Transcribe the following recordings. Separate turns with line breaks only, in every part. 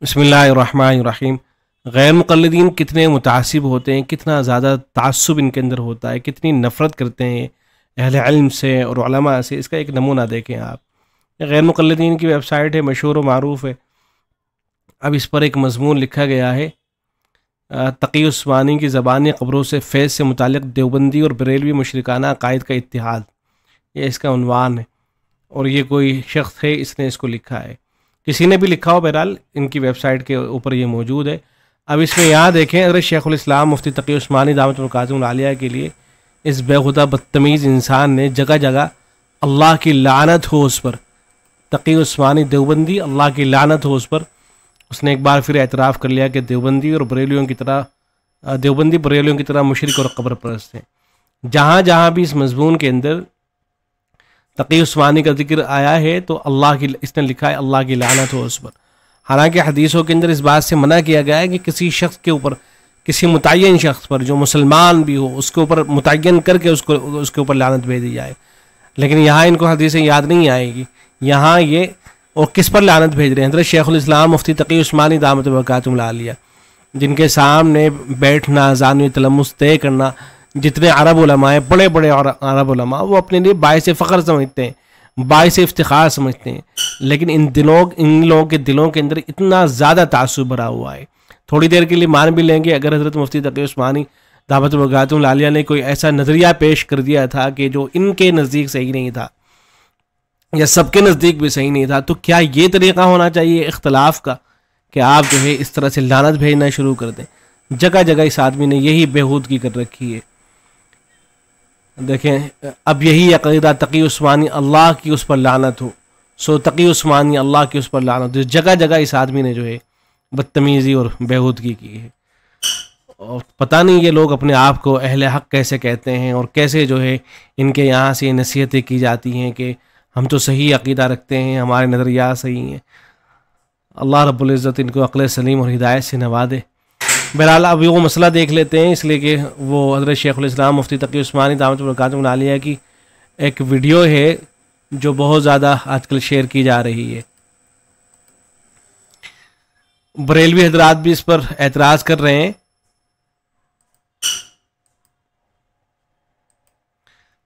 बिस्मिल्लाहिर्रहमानिर्रहीम। गैर मुक़ल्लिदीन कितने मुतासिब होते हैं, कितना ज़्यादा तासुब इनके अंदर होता है, कितनी नफ़रत करते हैं अहले इल्म से और उलमा से। इसका एक नमूना देखें आप। गैर मुक़ल्लिदीन की वेबसाइट है, मशहूर व मारूफ़ है। अब इस पर एक मज़मून लिखा गया है, तक़ी उस्मानी की ज़बानी क़ब्रों से फैज़ से मुताल्लिक़ देवबंदी और बरेलवी मुशरिकाना अक़ायद का इत्तिहाद, ये इसका उन्वान है। और ये कोई शख्स है, इसने इसको लिखा है, किसी ने भी लिखा हो, बहरहाल इनकी वेबसाइट के ऊपर ये मौजूद है। अब इसमें यहाँ देखें, अगर शेखुल इस्लाम मुफ्ती तक़ी उस्मानी दामत बरकातुहु आलिया के लिए इस बेखुदा बदतमीज़ इंसान ने जगह जगह अल्लाह की लानत हो उस पर, तक़ी उस्मानी देवबंदी, अल्लाह की लानत हो उस पर। उसने एक बार फिर एतराफ़ कर लिया कि देवबंदी और बरेलियों की तरह, देवबंदी बरेलियों की तरह मुशरिक और कब्र परस्त हैं। जहाँ जहाँ भी इस मज़मून के अंदर तक़ी उस्मानी का जिक्र आया है तो अल्लाह की, इसने लिखा है अल्लाह की लानत हो उस पर। हालांकि हदीसों के अंदर इस बात से मना किया गया है कि किसी शख्स के ऊपर, किसी मुतय्यन शख्स पर जो मुसलमान भी हो, उसके ऊपर मुतय्यन करके उसके ऊपर लानत भेजी जाए। लेकिन यहाँ इनको हदीसें याद नहीं आएगी। यहाँ ये और किस पर लानत भेज रहे हैं? हज़रत शेखुल इस्लाम मुफ्ती तक़ी उस्मानी दामत बरकातुहु आलिया, जिनके सामने बैठना, ज़ान तलम्मुस तय करना, जितने अरब उलमा हैं, बड़े बड़े अरब उलमा, वो अपने लिए बाइस फ़ख्र समझते हैं, बाइस इफ्तिखार समझते हैं। लेकिन इन लोगों के दिलों के अंदर इतना ज़्यादा तासुब भरा हुआ है। थोड़ी देर के लिए मान भी लेंगे अगर हज़रत मुफ्ती तक़ी उस्मानी दामत बरकातुहु आलिया ने कोई ऐसा नज़रिया पेश कर दिया था कि जो इनके नज़दीक सही नहीं था या सबके नज़दीक भी सही नहीं था, तो क्या ये तरीक़ा होना चाहिए इख्तलाफ का कि आप जो है इस तरह से लानत भेजना शुरू कर दें? जगह जगह इस आदमी ने यही बेहूदगी कर रखी है। देखें, अब यही अक़ीदा तक़ी उस्मानी अल्लाह की उस पर लानत हो, सो तक़ी उस्मानी अल्लाह की उस पर लानत हो। जगह जगह इस आदमी ने जो है बदतमीज़ी और बेहूदगी की है। और पता नहीं ये लोग अपने आप को अहले हक़ कैसे कहते हैं और कैसे जो है इनके यहाँ से नसीहतें की जाती हैं कि हम तो सही अक़ीदा रखते हैं, हमारे नज़रिया सही हैं। अल्लाह रब्बुल इज़्ज़त इनको अक़ल सलीम और हिदायत से नवाजे। बहरहाल अब वो मसला देख लेते हैं, इसलिए कि वो हज़रत शेखुल इस्लाम मुफ्ती तक़ी उस्मानी दामत बरकातुहु आलिया की एक वीडियो है जो बहुत ज़्यादा आजकल शेयर की जा रही है। बरेलवी हजरात भी इस पर एतराज़ कर रहे हैं।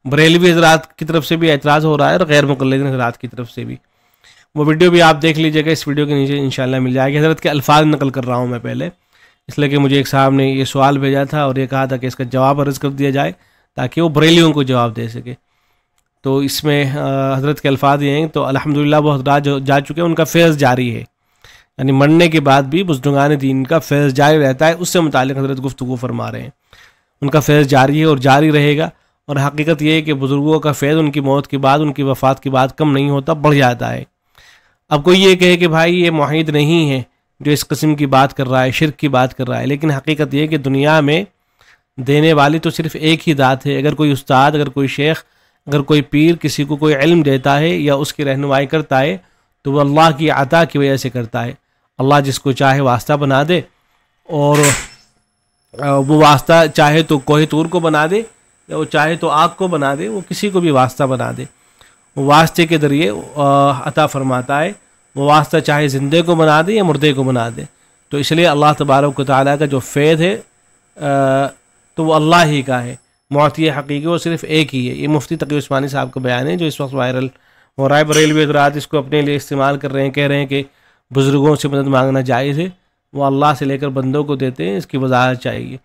बरेलवी हजरात की तरफ से भी एतराज़ हो रहा है और गैर मुक़ल्लिदीन हजरात की तरफ से भी। वो वीडियो भी आप देख लीजिएगा, इस वीडियो के नीचे इंशाल्लाह मिल जाएगी। हज़रत के अल्फाज नकल कर रहा हूँ मैं पहले, इसलिए कि मुझे एक साहब ने ये सवाल भेजा था और ये कहा था कि इसका जवाब अर्ज़ कर दिया जाए ताकि वो बरेलियों को जवाब दे सके। तो इसमें हज़रत के अल्फाज ये हैं, तो अल्हम्दुलिल्लाह वो हज़रात जो जा चुके हैं उनका फैज़ जारी है, यानी मरने के बाद भी बुज़ुर्गान दीन का फैज़ जारी रहता है। उससे मुतालिक हज़रत गुफ्तगू फरमा रहे हैं, उनका फैज़ जारी है और जारी रहेगा। और हकीकत ये है कि बुज़ुर्गों का फैज़ उनकी मौत के बाद, उनकी वफ़ात के बाद कम नहीं होता, बढ़ जाता है। अब कोई ये कहे कि भाई ये मुआहिद नहीं है जो इस किस्म की बात कर रहा है, शिर्क की बात कर रहा है, लेकिन हकीकत ये कि दुनिया में देने वाली तो सिर्फ़ एक ही ज़ात है। अगर कोई उस्ताद, अगर कोई शेख, अगर कोई पीर किसी को कोई इल्म देता है या उसकी रहनुमाई करता है तो वह अल्लाह की अता की वजह से करता है। अल्लाह जिसको चाहे वास्ता बना दे, और वो वास्ता चाहे तो कोहे तूर को बना दे या वो चाहे तो आग को बना दे, वो किसी को भी वास्ता बना दे, वो वास्ते के ज़रिए अता फरमाता है। वो वास्ता चाहे ज़िंदे को बना दे या मुर्दे को बना दे। तो इसलिए अल्लाह तबारक व तआला का जो फ़ैज़ है तो वो अल्लाह ही का है। मुअती हकीकी वो सिर्फ़ एक ही है। ये मुफ्ती तक़ी उस्मानी साहब का बयान है जो इस वक्त वायरल हो रहा है। बरेलवी हज़रात इसको अपने लिए इस्तेमाल कर रहे हैं, कह रहे हैं कि बुज़ुर्गों से मदद मांगना जायज़ है, वो अल्लाह से लेकर बंदों को देते हैं, इसकी वजाहत चाहिए।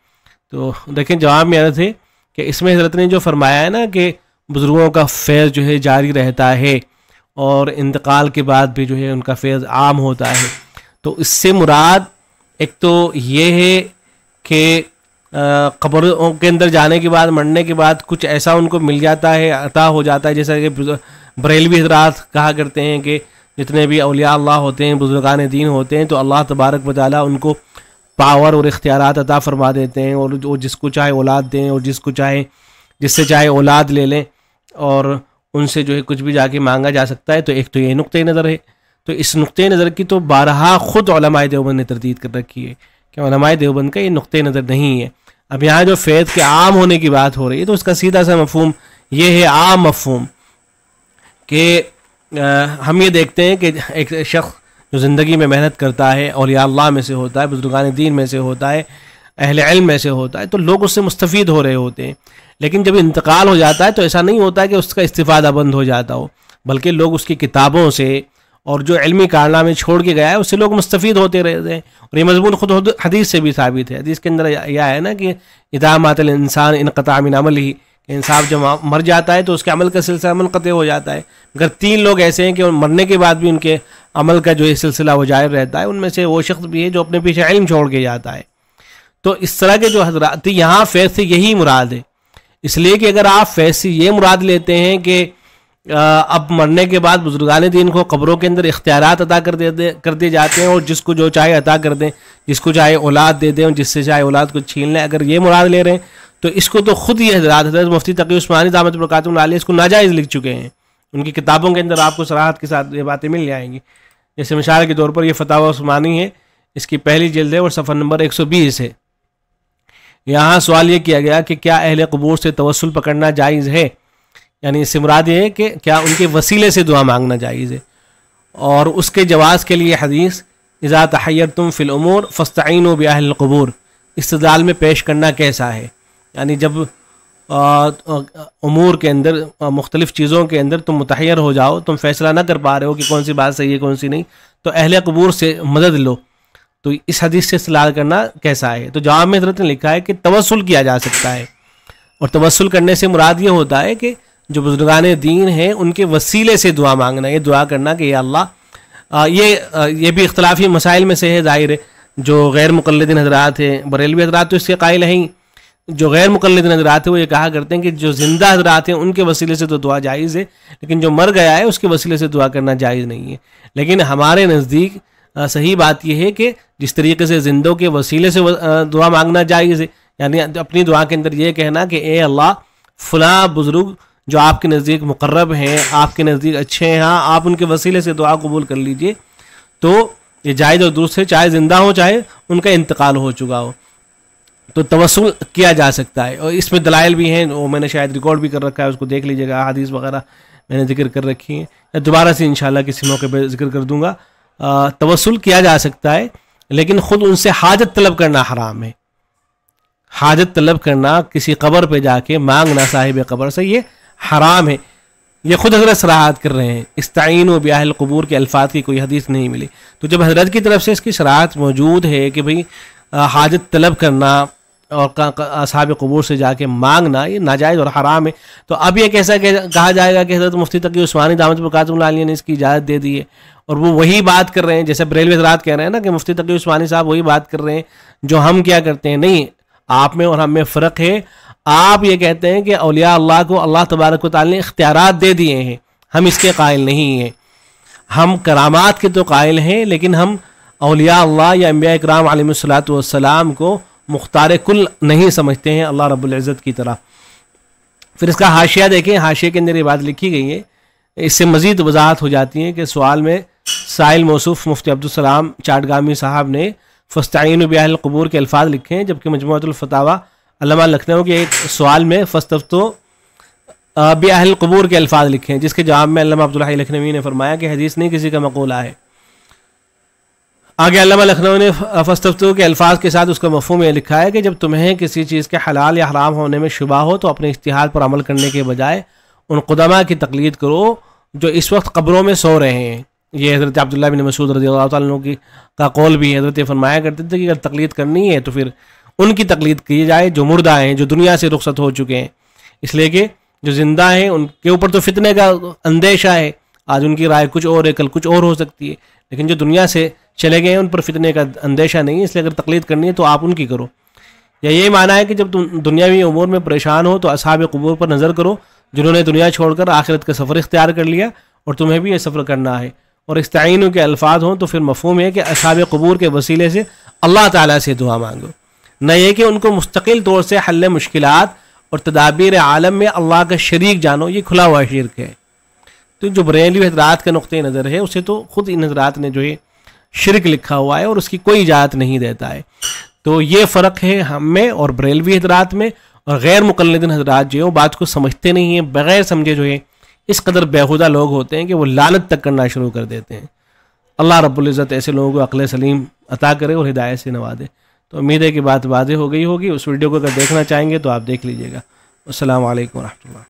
तो देखें, जवाब में अर्ज़ है कि इसमें हज़रत ने जो फरमाया है ना कि बुज़ुर्गों का फैज़ जो है जारी रहता है और इंतकाल के बाद भी जो है उनका फैज़ आम होता है, तो इससे मुराद एक तो ये है कि कब्रों के अंदर जाने के बाद, मरने के बाद कुछ ऐसा उनको मिल जाता है, अता हो जाता है। जैसा कि बरेलवी हज़रात कहा करते हैं कि जितने भी औलिया अल्लाह होते हैं, बुज़ुर्गान दीन होते हैं, तो अल्लाह तबारक व तआला उनको पावर और इख्तियारात अता फरमा देते हैं और वो जिसको चाहे औलाद दें और जिससे चाहे औलाद ले लें और उनसे जो है कुछ भी जाके मांगा जा सकता है। तो एक तो ये नुक्ते नज़र है। तो इस नुक्ते नज़र की तो बारहा ख़ुद उलमाए देवबंद ने तरदीद कर रखी है कि उलमाए देवबंद का ये नुक्ते नज़र नहीं है। अब यहाँ जो फैज़ के आम होने की बात हो रही है तो उसका सीधा सा मफ़हूम ये है, आम मफ़हूम, कि हम ये देखते हैं कि एक शख्स जो ज़िंदगी में मेहनत करता है, औलिया अल्लाह में से होता है, बुजुर्गान दीन में से होता है, अहले इल्म में से होता है, तो लोग उससे मुस्तफ़ीद हो रहे होते हैं। लेकिन जब इंतकाल हो जाता है तो ऐसा नहीं होता है कि उसका इस्तिफ़ादा बंद हो जाता हो, बल्कि लोग उसकी किताबों से और जो इल्मी कारनामे छोड़ के गया है उससे लोग मुस्तफ़ीद होते रहते हैं। और ये मज़मून खुद हदीस से भी साबित है। हदीस के अंदर यह है ना कि इदा मातल इंसान इनक़ता मिन अमलिही, इंसान जब मर जाता है तो उसके अमल का सिलसिला मुनक़ते हो जाता है। अगर 3 लोग ऐसे हैं कि मरने के बाद भी उनके अमल का जो ये सिलसिला वो जारी रहता है, उनमें से वो शख्स भी है जो अपने पीछे इल्म छोड़ के जाता है। तो इस तरह के जो हज़रात यहाँ फैज़ से यही मुराद है। इसलिए कि अगर आप फैज़ से ये मुराद लेते हैं कि अब मरने के बाद बुजुर्गान दीन को कब्रों के अंदर इख्तियारात अता कर दिए जाते हैं और जिसको जो चाहे अता कर दें, जिसको चाहे औलाद दे दें और जिससे चाहे औलाद को छीन लें, अगर ये मुराद ले रहे हैं तो इसको तो खुद ही हज़रत मुफ्ती तकी उस्मानी दामत बरकातुहु अलैह इसको नाजायज़ लिख चुके हैं। उनकी किताबों के अंदर आपको सराहत के साथ ये बातें मिल जाएंगी। जैसे मिसाल के तौर पर ये फतावा उस्मानी है, इसकी पहली जिल्द है और सफ़र नंबर 120 है। यहाँ सवाल ये किया गया कि क्या अहले क़ुबूर से तवस्सुल पकड़ना जायज़ है, यानी इससे मुराद ये है कि क्या उनके वसीले से दुआ मांगना जायज़ है। और उसके जवाज़ के लिए हदीस इज़ा तहय्यरतुम फ़िल उमूर फ़स्तईनु बिअहलिल क़ुबूर इस्तिदलाल में पेश करना कैसा है, यानी जब उमूर के अंदर मुख्तलिफ़ चीज़ों के अंदर तुम मुतहय्यर हो जाओ, तुम फैसला ना कर पा रहे हो कि कौन सी बात सही है कौन सी नहीं, तो अहले क़ुबूर से मदद लो। तो इस हदीस से इस्तिदलाल करना कैसा है। तो जवाब में हज़रत ने लिखा है कि तवस्सुल किया जा सकता है, और तवस्सुल करने से मुराद ये होता है कि जो बुजुर्गान दीन हैं उनके वसीले से दुआ मांगना, ये दुआ करना कि या अल्लाह, ये भी इख्तलाफी मसाइल में से है। ज़ाहिर है जो गैर मुक़ल्लिदीन हज़रात हैं, बरेलवी हज़रात तो इसके कायल हैं ही, जो गैर मुक़ल्लिदीन हज़रात हैं वो ये कहा करते हैं कि जो ज़िंदा हज़रात हैं उनके वसीले से तो दुआ जायज़ है, लेकिन जो मर गया है उसके वसीले से दुआ करना जायज़ नहीं है। लेकिन हमारे नज़दीक सही बात यह है कि जिस तरीके से जिंदों के वसीले से दुआ मांगना जायज़ है, यानी अपनी दुआ के अंदर ये कहना कि ए अल्लाह फ़लाँ बुज़ुर्ग जो आपके नज़दीक मुक़र्रब हैं, आपके नज़दीक अच्छे हैं, हाँ आप उनके वसीले से दुआ कबूल कर लीजिए, तो ये जायज़ और दुरुस्त है, चाहे ज़िंदा हो चाहे उनका इंतकाल हो चुका हो, तो तवस्सुल किया जा सकता है। और इसमें दलाइल भी हैं, वो मैंने शायद रिकॉर्ड भी कर रखा है, उसको देख लीजिएगा, हदीस वगैरह मैंने जिक्र कर रखी है, दोबारा से इंशाल्लाह किसी मौके पर जिक्र कर दूंगा। तवस्सुल किया जा सकता है, लेकिन ख़ुद उनसे हाजत तलब करना हराम है। हाजत तलब करना, किसी कब्र पे जाके मांगना साहिब कब्र से, ये हराम है। ये खुद हज़रत सराहत कर रहे हैं, इस्ताईनु बिअहलिल क़ुबूर के अल्फाज की कोई हदीस नहीं मिली। तो जब हज़रत की तरफ से इसकी शराहत मौजूद है कि भाई हाजत तलब करना और असहाब क़ुबूर से जाके मांगना ये नाजायज़ और हराम है, तो अब ये कैसा कहा जाएगा कि हज़रत मुफ्ती तकी उस्मानी दामत बरकातुहु अलैह ने इसकी इजाज़त दे दी है, और वो वही बात कर रहे हैं जैसे बरेलवी हज़रात कह रहे हैं ना कि मुफ्ती तकी उस्मानी साहब वही बात कर रहे हैं जो हम क्या करते हैं। नहीं, आप में और हम में फ़र्क है। आप ये कहते हैं कि औलिया अल्लाह को अल्लाह तबारक व तआला ने इख्तियारात दे दिए हैं, हम इसके कायल नहीं हैं। हम करामात के तो कायल हैं, लेकिन हम औलिया अल्लाह या अंबिया इकराम अलैहिस्सलातु वस्सलाम को मुख्तार कुल नहीं समझते हैं अल्लाह रब्बुल इज़्ज़त की तरह। फिर इसका हाशिया देखें, हाशिए के अंदर ये बात लिखी गई है, इससे मज़ीद वजाहत हो जाती है कि सवाल में साइल मौसूफ मुफ्ती अब्दुल सलाम चाटगामी साहब ने फ़स्तईनु बिअहलिल क़ुबूर के अल्फाज लिखे हैं, जबकि मजमुअतुल फ़तावा अल्लामा लखनऊ के एक सवाल में फ़स्तफ्तू बिअहलिल क़ुबूर के अल्फाज लिखे हैं, जिसके जवाब में अल्लामा अब्दुल हई लखनवी ने फरमाया कि हदीस नहीं किसी का मक़ूला है। आगे अल्लामा लखनऊ ने फ़स्तफ्तू के अल्फाज के साथ उसका मफ़हूम ये लिखा है कि जब तुम्हें किसी चीज़ के हलाल या हराम होने में शुबा हो तो अपने इज्तिहाद पर अमल करने के बजाय उन क़ुदमा की तक़लीद करो जो इस वक्त कब्रों में सो रहे हैं। ये हज़रत अब्दुल्लाह बिन मसूद रज़ियल्लाहु तआला अन्हु का कौल भी है। हज़रत फरमाया करते थे कि अगर तक़लीद करनी है तो फिर उनकी तक़लीद की जाए जो मुर्दा हैं, जो दुनिया से रुखसत हो चुके हैं, इसलिए कि जो ज़िंदा हैं उनके ऊपर तो फितने का अंदेशा है। आज उनकी राय कुछ और है, कल कुछ और हो सकती है, लेकिन जो दुनिया से चले गए हैं उन पर फितने का अंदेशा नहीं है, इसलिए अगर तक़लीद करनी है तो आप उनकी करो। या ये माना है कि जब तुम दुनियावी उमूर में परेशान हो तो असहाब क़ुबूर पर नज़र करो जिन्होंने दुनिया छोड़कर आखिरत का सफ़र इख्तियार कर लिया, और तुम्हें भी ये सफ़र करना है। और इस्ताईनु के अल्फाज हों तो फिर मफ़हूम है कि असहाब क़ुबूर के वसीले से अल्लाह ताला से दुआ मांगो, न ये कि उनको मुस्तकिल तौर से हल मुश्किलात और तदाबीर आलम में अल्लाह का शरीक जानो, ये खुला हुआ शिर्क है। तो जो बरेलवी हज़रात का नुक़्ते नज़र है उसे तो ख़ुद इन हज़रात ने जो है शिर्क लिखा हुआ है और उसकी कोई इजाज़त नहीं देता है। तो ये फ़र्क है हम में और बरेलवी हज़रात में। और गैर मुक़ल्लिदीन हज़रात जो है वो बात को समझते नहीं हैं, बग़ैर समझे जो है इस कदर बेहुदा लोग होते हैं कि वो लानत तक करना शुरू कर देते हैं। अल्लाह रब्बुल इज़्ज़त ऐसे लोगों को अक़ल सलीम अता करे और हिदायत से नवाजे। तो उम्मीद है कि बात वाज़ेह हो गई होगी। उस वीडियो को अगर देखना चाहेंगे तो आप देख लीजिएगा। अस्सलामु अलैकुम व रहमतुल्लाह।